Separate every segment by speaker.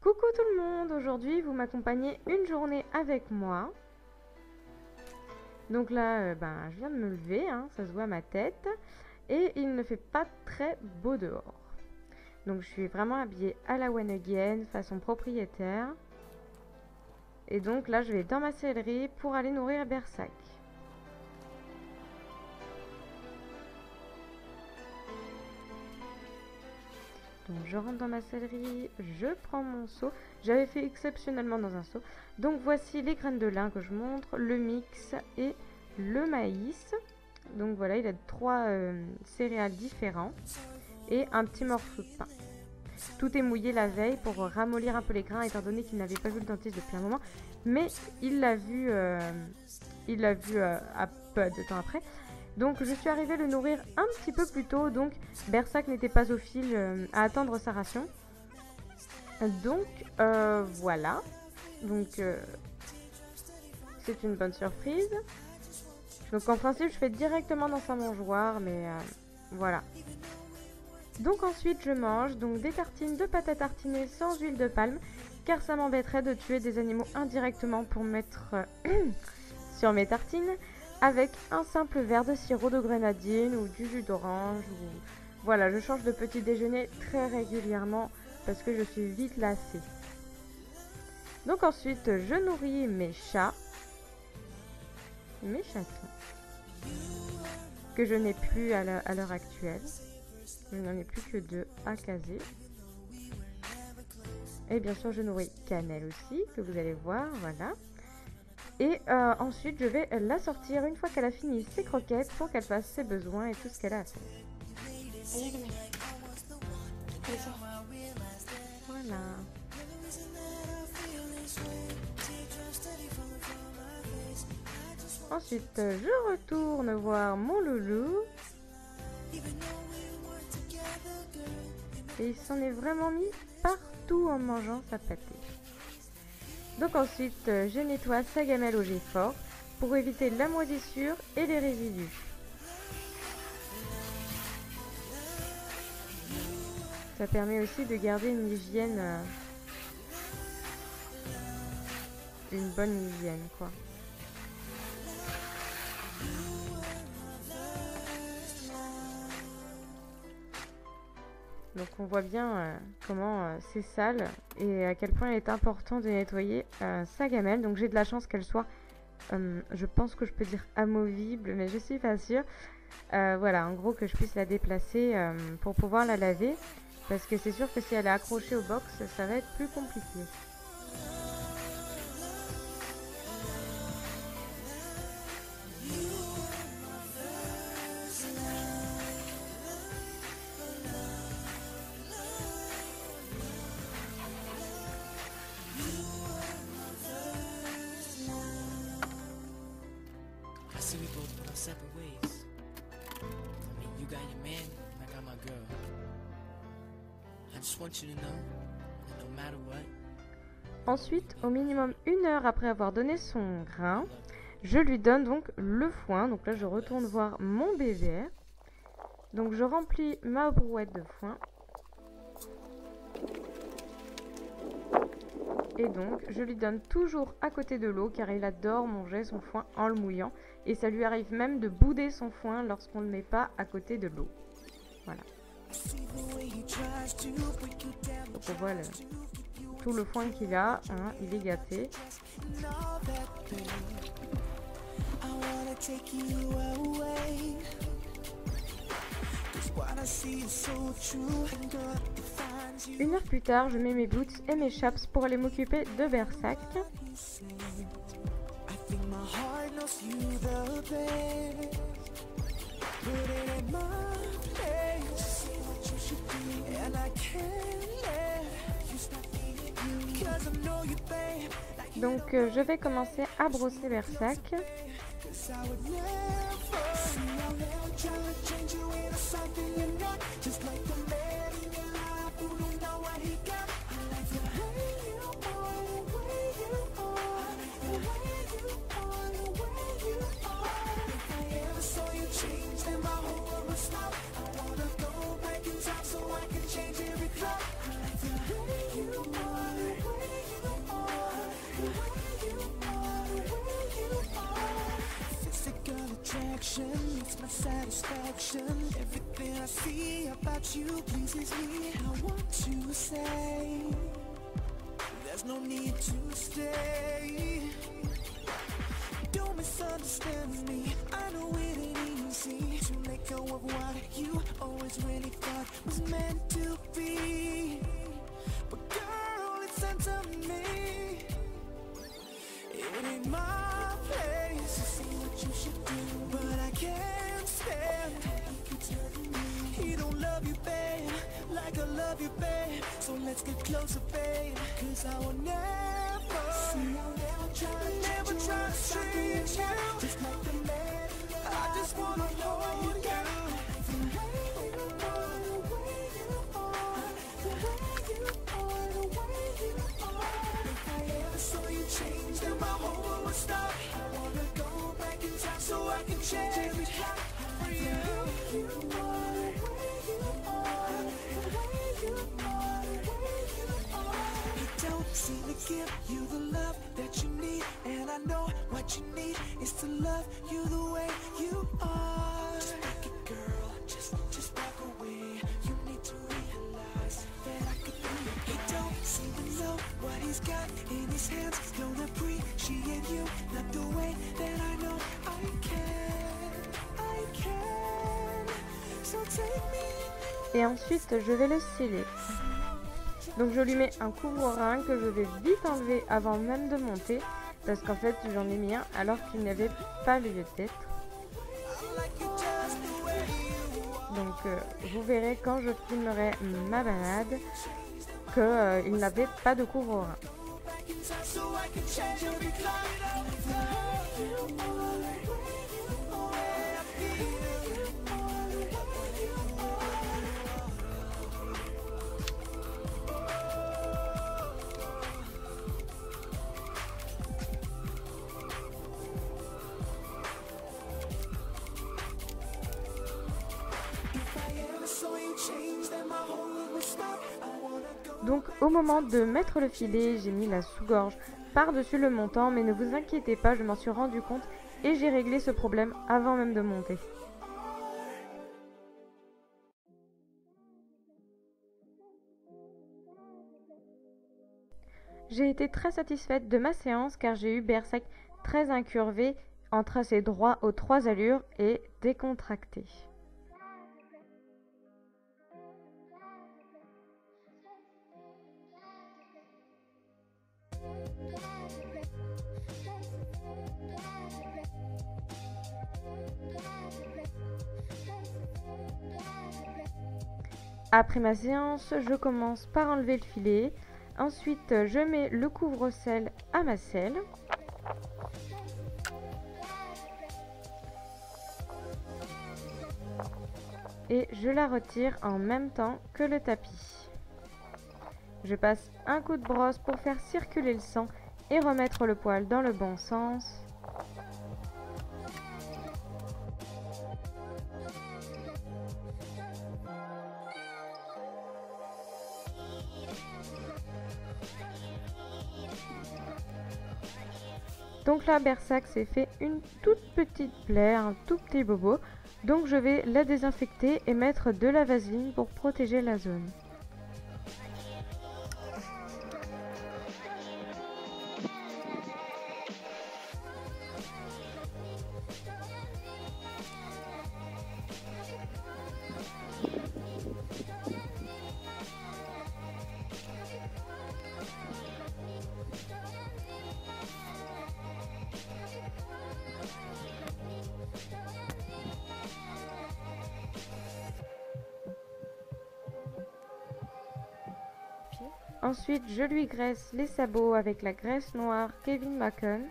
Speaker 1: Coucou tout le monde, aujourd'hui vous m'accompagnez une journée avec moi. Donc là, je viens de me lever, hein, ça se voit à ma tête. Et il ne fait pas très beau dehors. Donc je suis vraiment habillée à la one again, façon propriétaire. Et donc là je vais dans ma sellerie pour aller nourrir Bersac. Donc je rentre dans ma sellerie, je prends mon seau. J'avais fait exceptionnellement dans un seau. Donc voici les graines de lin que je montre, le mix et le maïs. Donc voilà, il a trois céréales différents et un petit morceau de pain. Tout est mouillé la veille pour ramollir un peu les grains étant donné qu'il n'avait pas vu le dentiste depuis un moment. Mais il l'a vu, à peu de temps après. Donc je suis arrivée le nourrir un petit peu plus tôt, donc Bersac n'était pas au fil à attendre sa ration. Donc voilà, donc c'est une bonne surprise. Donc en principe je fais directement dans sa mangeoire, mais voilà. Donc ensuite je mange donc des tartines de pâte à tartiner sans huile de palme, car ça m'embêterait de tuer des animaux indirectement pour mettre sur mes tartines. Avec un simple verre de sirop de grenadine ou du jus d'orange. Voilà, je change de petit déjeuner très régulièrement parce que je suis vite lassée. Donc ensuite, je nourris mes chats. Mes chatons. Que je n'ai plus à l'heure actuelle. Je n'en ai plus que 2 à caser. Et bien sûr, je nourris Cannelle aussi, que vous allez voir, voilà. Et ensuite, je vais la sortir une fois qu'elle a fini ses croquettes pour qu'elle fasse ses besoins et tout ce qu'elle a à faire. Voilà. Ensuite, je retourne voir mon loulou. Et il s'en est vraiment mis partout en mangeant sa pâtée. Donc ensuite, je nettoie sa gamelle au jet fort pour éviter la moisissure et les résidus. Ça permet aussi de garder une hygiène, une bonne hygiène quoi. Donc on voit bien comment c'est sale et à quel point il est important de nettoyer sa gamelle. Donc j'ai de la chance qu'elle soit, je pense que je peux dire amovible, mais je suis pas sûre. Voilà, en gros que je puisse la déplacer pour pouvoir la laver. Parce que c'est sûr que si elle est accrochée au box, ça va être plus compliqué.
Speaker 2: Separate ways. I mean, you got your man, I got my girl. I just want you to know that no matter what.
Speaker 1: Ensuite, au minimum 1 heure après avoir donné son grain, je lui donne donc le foin. Donc là, je retourne voir mon bébé. Donc je remplis ma brouette de foin. Et donc, je lui donne toujours à côté de l'eau car il adore manger son foin en le mouillant. Et ça lui arrive même de bouder son foin lorsqu'on ne le met pas à côté de l'eau. Voilà. Donc on voit tout le foin qu'il a, hein, il est gâté. Une heure plus tard, je mets mes boots et mes chaps pour aller m'occuper de Bersac. Donc je vais commencer à brosser Bersac.
Speaker 2: satisfaction. Everything I see about you pleases me. I want to say there's no need to stay. Don't misunderstand me. I know it ain't easy to let go of what you always really thought was meant to be. But girl, it's up to me. It ain't my place to see what you should do, but I can't stand. He don't love you, babe, like I love you, babe. So let's get closer, babe, 'cause I will never never try to change you. Just like the man, I just wanna hold you. The way you are, the way you are, the way you are, the way you are. If I ever saw you change, then my whole world would stop. I wanna go back in time so I can change every time for you. The way you are, the way you are, the way you are, the way you are. He don't seem to give you the love that you need, and I know what you need is to love you the way you are. Just break it, girl, just walk away. You need to realize that I could be your guy. He don't seem to know what he's got in his hands. Don't appreciate you, not the way that I know I can. So take me.
Speaker 1: Et ensuite, je vais le sceller. Donc je lui mets un couvre-rein que je vais vite enlever avant même de monter, parce qu'en fait j'en ai mis un alors qu'il n'avait pas lieu d'être. Donc vous verrez quand je filmerai ma balade qu'il n'avait pas de couvre-rein. Donc au moment de mettre le filet, j'ai mis la sous-gorge par-dessus le montant, mais ne vous inquiétez pas, je m'en suis rendu compte et j'ai réglé ce problème avant même de monter. J'ai été très satisfaite de ma séance car j'ai eu Berserk très incurvé, en tracé droit aux 3 allures et décontracté. Après ma séance, je commence par enlever le filet. Ensuite, je mets le couvre-selle à ma selle. Et je la retire en même temps que le tapis. Je passe un coup de brosse pour faire circuler le sang et remettre le poil dans le bon sens. Donc là, Berserk s'est fait une toute petite plaie, un tout petit bobo. Donc je vais la désinfecter et mettre de la vaseline pour protéger la zone. Ensuite, je lui graisse les sabots avec la graisse noire Kevin Macon.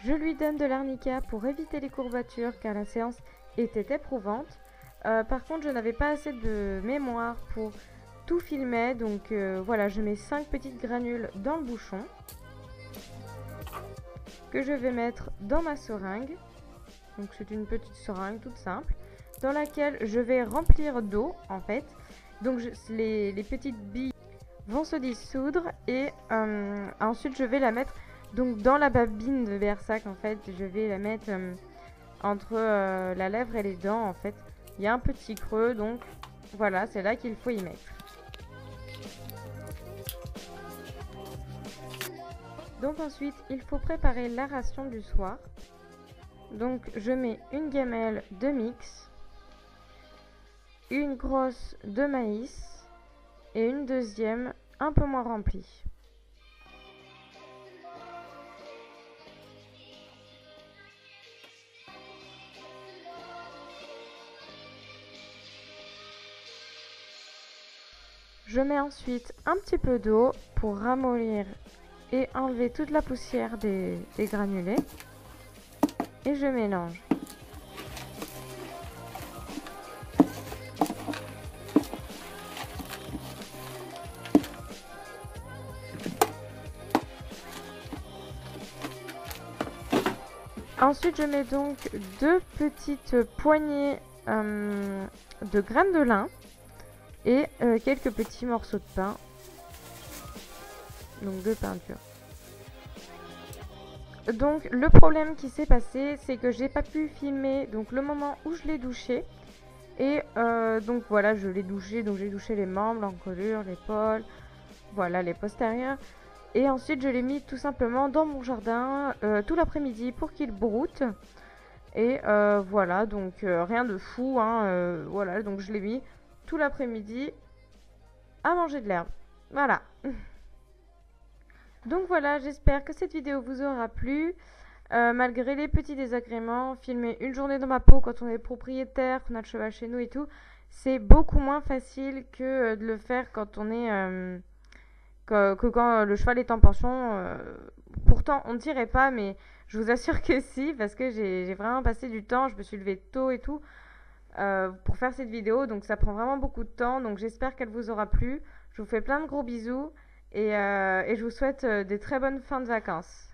Speaker 1: Je lui donne de l'arnica pour éviter les courbatures car la séance était éprouvante. Par contre, je n'avais pas assez de mémoire pour tout filmer, donc voilà, je mets 5 petites granules dans le bouchon que je vais mettre dans ma seringue. Donc c'est une petite seringue toute simple, dans laquelle je vais remplir d'eau en fait. Donc les petites billes vont se dissoudre et ensuite je vais la mettre Donc dans la babine de Bersac, en fait, je vais la mettre entre la lèvre et les dents, en fait. Il y a un petit creux, donc voilà, c'est là qu'il faut y mettre. Donc ensuite, il faut préparer la ration du soir. Donc je mets une gamelle de mix, une grosse de maïs et une deuxième un peu moins remplie. Je mets ensuite un petit peu d'eau pour ramollir et enlever toute la poussière des granulés. Et je mélange. Ensuite, je mets donc 2 petites poignées de graines de lin et quelques petits morceaux de pain, donc de peinture. Donc le problème qui s'est passé, c'est que j'ai pas pu filmer donc le moment où je l'ai douché. Et donc voilà, je l'ai douché, donc j'ai douché les membres, l'encolure, l'épaule, voilà, les postérieurs. Et ensuite je l'ai mis tout simplement dans mon jardin tout l'après-midi pour qu'il broute. Et voilà, donc rien de fou, hein, voilà, donc je l'ai mis tout l'après-midi à manger de l'herbe. Voilà. Donc voilà, j'espère que cette vidéo vous aura plu. Malgré les petits désagréments, filmer une journée dans ma peau quand on est propriétaire, qu'on a le cheval chez nous et tout, c'est beaucoup moins facile que de le faire quand on est que quand le cheval est en pension. Pourtant, on ne dirait pas, mais je vous assure que si, parce que j'ai vraiment passé du temps, je me suis levée tôt et tout pour faire cette vidéo, donc ça prend vraiment beaucoup de temps. Donc j'espère qu'elle vous aura plu. Je vous fais plein de gros bisous et je vous souhaite des très bonnes fins de vacances.